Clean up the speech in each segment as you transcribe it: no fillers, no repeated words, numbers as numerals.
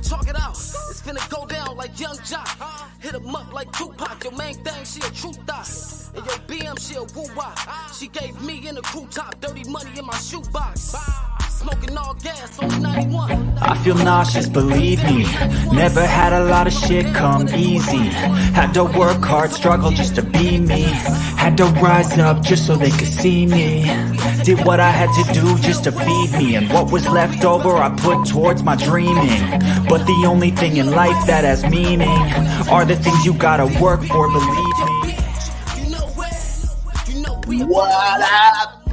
Chalk it out. It's finna go down like Young Jock. Hit him up like Tupac. Your main thing, she a true thought. And your BM, she a woo-wop. She gave me in a crew top. Dirty money in my shoebox. Smoking all gas on 91. I feel nauseous, believe me. Never had a lot of shit come easy. Had to work hard, struggle just to be me. Had to rise up just so they could see me. Did what I had to do just to feed me. And what was left over I put towards my dreaming. But the only thing in life that has meaning are the things you gotta work for, believe me. What up,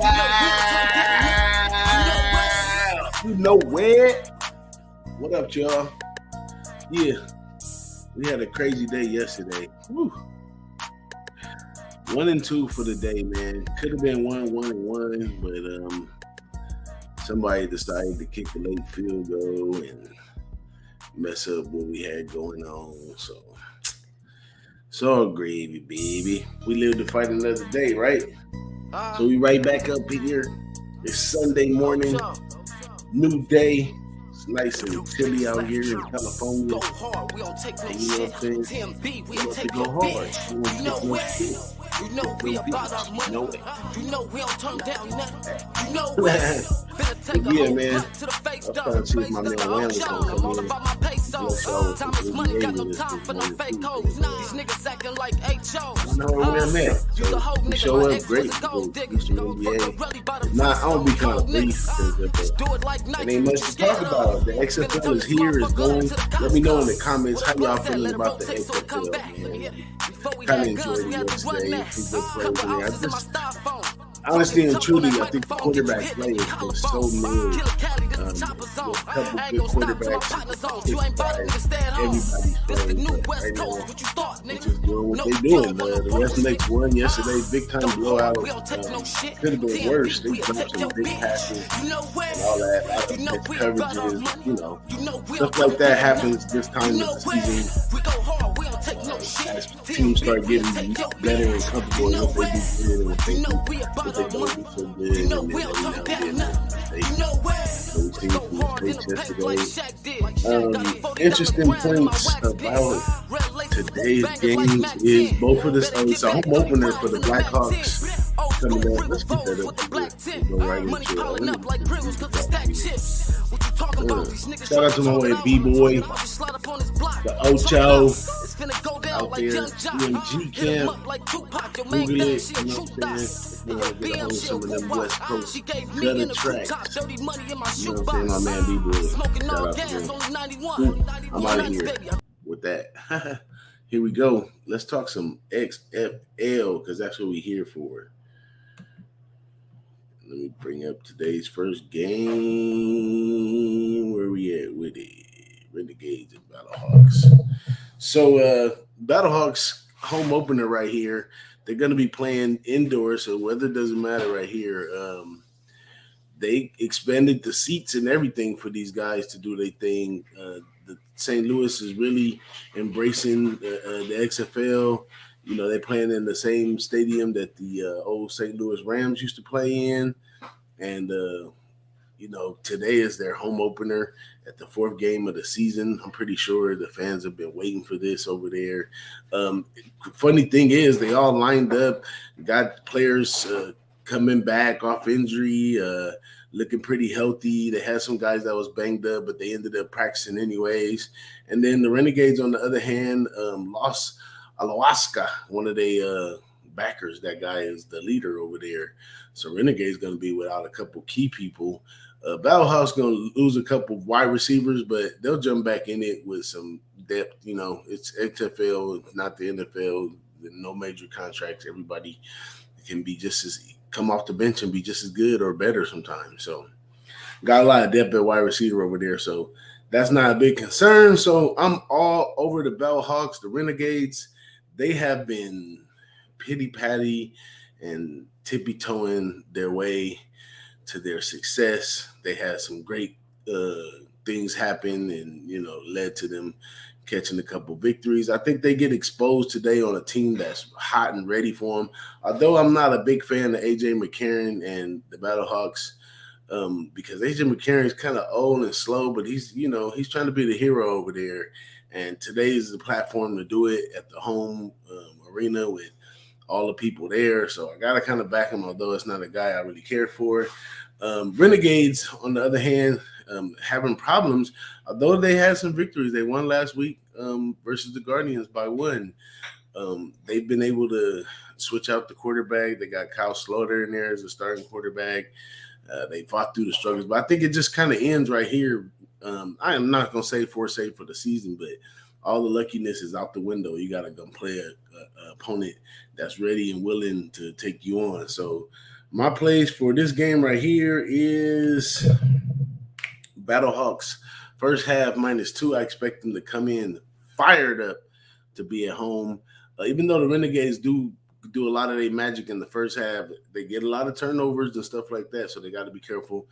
you know where? What up, y'all? Yeah, we had a crazy day yesterday. Woo. 1-2 for the day, man. Could have been 1-1, but somebody decided to kick the late field goal and mess up what we had going on. So it's all gravy, baby. We live to fight another day, right? So we right back up here. It's Sunday morning, new day. It's nice and chilly out here in California. And you know what I'm saying? We have to go hard. We want to get more shit. You know we about our money. You know we don't turn down nothing. You know yeah, man. I was trying to see if my man Wham was gonna come in. Time is money, got no time for no fake hoes. These niggas acting like HOs. I know where I'm at. So we show up great. We'll do some NBA. Nah, I'm gonna be kind of brief because it ain't much to talk about. The XFL is here, is going. Let me know in the comments how y'all feeling about the XFL, man. Kind of enjoyed it yesterday. Honestly and truly, I think the quarterback play has been so mid. A couple good quarterbacks, everybody's playing right now. They're just doing what they're doing. The West Lakes won yesterday, big time blowout. Could have been worse. They jumped some big passes and all that. A lot of mixed coverages, you know, stuff like that happens this time of the season. As teams start getting better and comfortable in what they do good and what they don't do so good, and then every now and then so we've seen some mistakes yesterday. Interesting points about today's games is both of the it's a home opener for the Blackhawks coming up. Let's get that up. We'll go right into it. Shout out to my boy B-Boy, the Ocho out there, DMG camp. Google it, you know what I'm saying? You know, get a hold of some of them West Coast gutter tracks. You know what I'm saying? My man B-Boy. Shout out to him. I'm out of here with that. Here we go. Let's talk some XFL because that's what we're here for. Let me bring up today's first game. Where we at with it? Rengades and Battlehawks. So, Battlehawks home opener right here. They're going to be playing indoors, so weather doesn't matter right here. They expanded the seats and everything for these guys to do their thing. The St. Louis is really embracing the XFL. You know, they're playing in the same stadium that the old St. Louis Rams used to play in. And, you know, today is their home opener at the fourth game of the season. I'm pretty sure the fans have been waiting for this over there. Funny thing is they all lined up, got players coming back off injury, looking pretty healthy. They had some guys that was banged up, but they ended up practicing anyways. And then the Renegades, on the other hand, lost Alaska, one of their backers. That guy is the leader over there. So Renegade's going to be without a couple key people. Battlehawks going to lose a couple of wide receivers, but they'll jump back in it with some depth. You know, it's XFL, not the NFL. No major contracts. Everybody can be just as come off the bench and be just as good or better sometimes. So got a lot of depth at wide receiver over there. So that's not a big concern. So I'm all over the Battlehawks, the Renegades. They have been pity-patty and tippy-toeing their way to their success. They had some great things happen and, you know, led to them catching a couple victories. I think they get exposed today on a team that's hot and ready for them. Although I'm not a big fan of A.J. McCarron and the Battlehawks, because AJ McCarron's kind of old and slow, but he's trying to be the hero over there. And today is the platform to do it at the home arena with all the people there. So I got to kind of back him, although it's not a guy I really care for. Renegades, on the other hand, having problems, although they had some victories. They won last week versus the Guardians by 1. They've been able to switch out the quarterback. They got Kyle Slaughter in there as a starting quarterback. They fought through the struggles, but I think it just kind of ends right here. I am not going to say forfeit for the season, but all the luckiness is out the window. You got to go play a opponent that's ready and willing to take you on. So my plays for this game right here is Battlehawks first half -2. I expect them to come in fired up to be at home. Even though the Renegades do a lot of their magic in the first half, they get a lot of turnovers and stuff like that, so they got to be careful.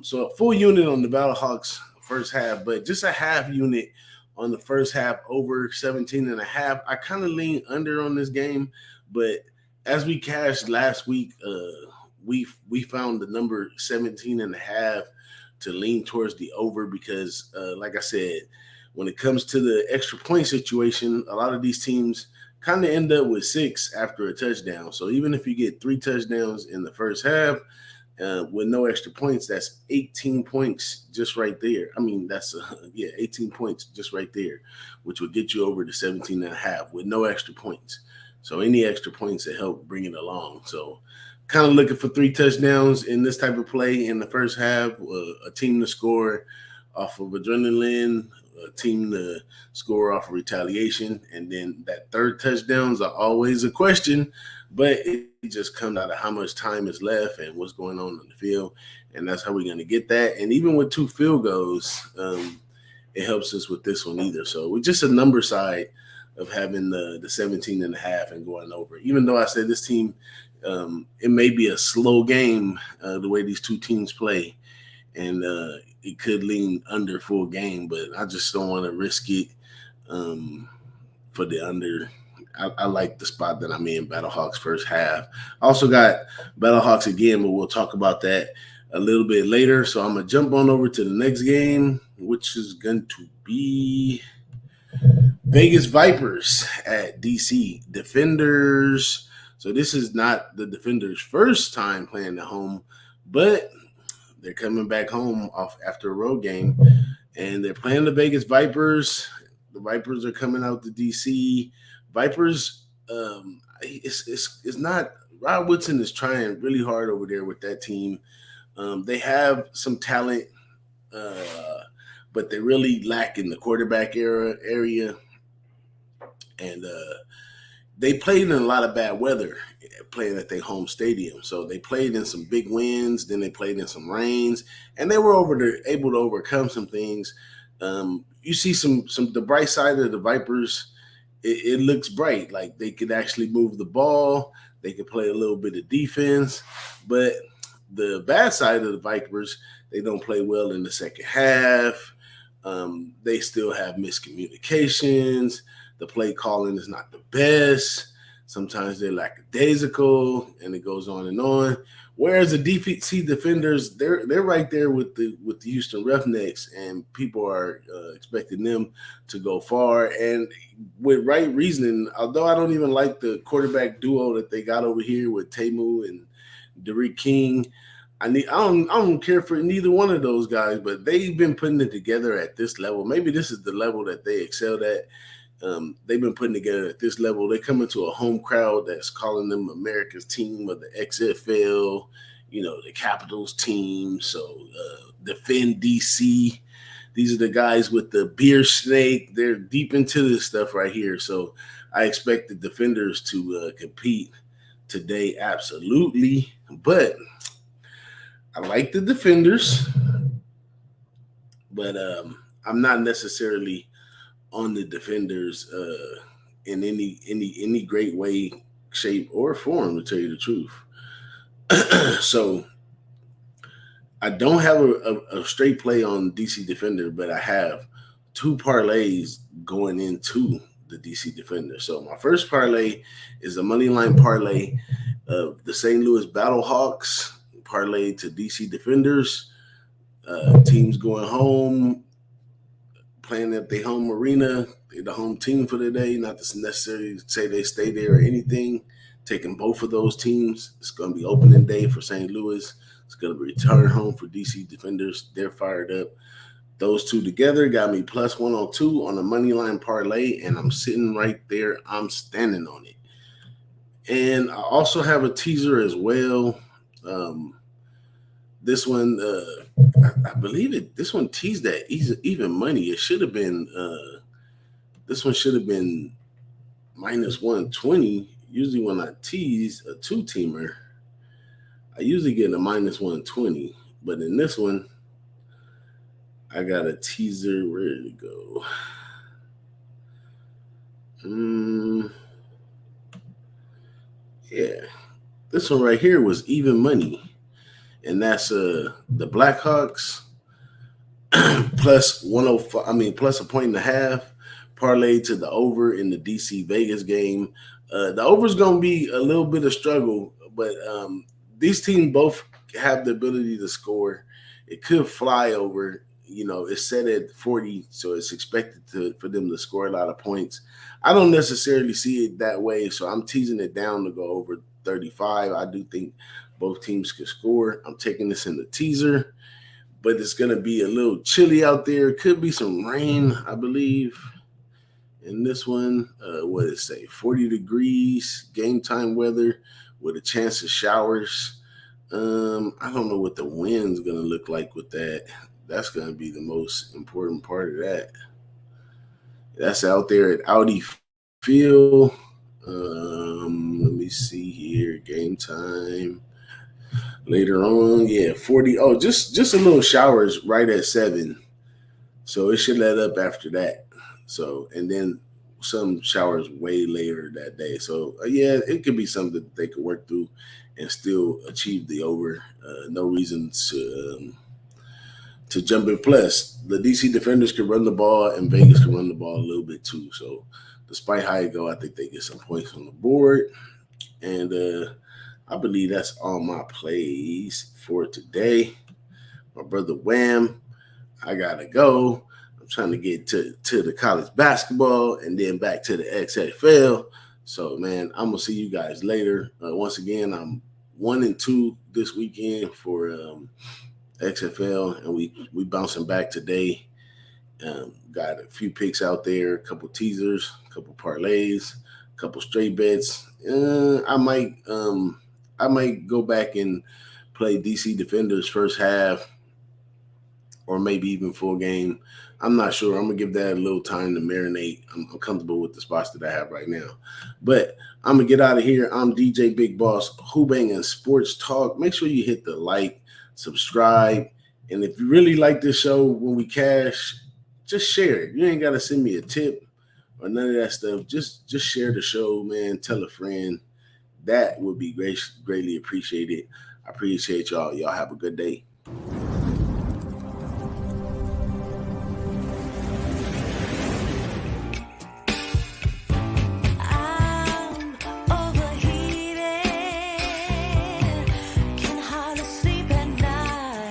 So a full unit on the Battlehawks first half, but just a half unit on the first half over 17.5. I kind of lean under on this game, but as we cashed last week, we found the number 17.5 to lean towards the over because, like I said, when it comes to the extra point situation, a lot of these teams kind of end up with 6 after a touchdown. So even if you get 3 touchdowns in the first half with no extra points, that's 18 points just right there. I mean, that's 18 points just right there, which would get you over to 17.5 with no extra points. So any extra points that help bring it along. So kind of looking for 3 touchdowns in this type of play in the first half, a team to score off of adrenaline, a team to score off of retaliation, and then that third touchdowns are always a question, but it just comes out of how much time is left and what's going on the field, and that's how we're going to get that. And even with 2 field goals, it helps us with this one either. So we're just a number side of having the 17.5 and going over. Even though I said this team, it may be a slow game the way these two teams play, and it could lean under full game, but I just don't want to risk it for the under. I like the spot that I'm in, Battlehawks first half. I also got Battlehawks again, but we'll talk about that a little bit later. So I'm going to jump on over to the next game, which is going to be Vegas Vipers at DC Defenders. So this is not the Defenders' first time playing at home, but they're coming back home off after a road game, and they're playing the Vegas Vipers. The Vipers are coming out to DC. Vipers, it's not. Rod Woodson is trying really hard over there with that team. They have some talent, but they really lack in the quarterback area, and they played in a lot of bad weather playing at their home stadium. So they played in some big winds, then they played in some rains, and they were able to overcome some things. You see the bright side of the Vipers. It looks bright, like they could actually move the ball. They could play a little bit of defense, but the bad side of the Vipers, they don't play well in the second half. They still have miscommunications. The play calling is not the best. Sometimes they're lackadaisical, and it goes on and on. Whereas the DC Defenders, they're right there with the Houston Roughnecks, and people are expecting them to go far, and with right reasoning. Although I don't even like the quarterback duo that they got over here with Temu and Derek King, I don't care for neither one of those guys, but they've been putting it together at this level. Maybe this is the level that they excelled at. They've been putting together at this level. They come into a home crowd that's calling them America's team of the XFL, the Capitals team. So defend DC. These are the guys with the beer snake. They're deep into this stuff right here. So I expect the Defenders to compete today, absolutely. But I like the Defenders, but I'm not necessarily on the Defenders in any great way, shape, or form, to tell you the truth. So I don't have a straight play on DC Defender, but I have 2 parlays going into the DC Defender. So my first parlay is a money line parlay of the St. Louis Battlehawks parlay to DC Defenders. Teams going home, playing at their home arena. They're the home team for the day. Not to necessarily say they stay there or anything. Taking both of those teams. It's going to be opening day for St. Louis. It's going to be return home for DC Defenders. They're fired up. Those two together got me plus 102 on the money line parlay, and I'm sitting right there. I'm standing on it. And I also have a teaser as well. This one, I believe it. This one teased that even money. It should have been. This one should have been minus 120. Usually, when I tease a two-teamer, I usually get a minus 120. But in this one, I got a teaser. Where did it go? Yeah, this one right here was even money. And that's the Blackhawks plus 105. I mean, plus a point and a half, parlay to the over in the DC Vegas game. The over is going to be a little bit of struggle, but these teams both have the ability to score. It could fly over. You know, it's set at 40, so it's expected for them to score a lot of points. I don't necessarily see it that way, so I'm teasing it down to go over 35. I do think both teams can score. I'm taking this in the teaser, but it's going to be a little chilly out there. Could be some rain, I believe. In this one, what did it say? 40 degrees, game time weather with a chance of showers. I don't know what the wind's going to look like with that. That's going to be the most important part of that. That's out there at Audi Field. Let me see here. Game time. Later on, 40. Oh, just a little showers right at 7. So it should let up after that. So, and then some showers way later that day. So, it could be something that they could work through and still achieve the over. No reason to jump in. Plus, the DC Defenders can run the ball and Vegas can run the ball a little bit too. So, despite how it go, I think they get some points on the board. And I believe that's all my plays for today. My brother Wham, I got to go. I'm trying to get to the college basketball and then back to the XFL. So, man, I'm going to see you guys later. Once again, I'm 1-2 this weekend for XFL, and we bouncing back today. Got a few picks out there, a couple teasers, a couple parlays, a couple straight bets. I might go back and play DC Defenders first half, or maybe even full game. I'm not sure. I'm gonna give that a little time to marinate. I'm comfortable with the spots that I have right now, but I'm gonna get out of here. I'm DJ Bigboss, Who-Bangin Sports Talk. Make sure you hit the like, subscribe, and if you really like this show when we cash, just share it. You ain't gotta send me a tip or none of that stuff. Just share the show, man. Tell a friend. That would be greatly appreciated. I appreciate y'all. Y'all have a good day.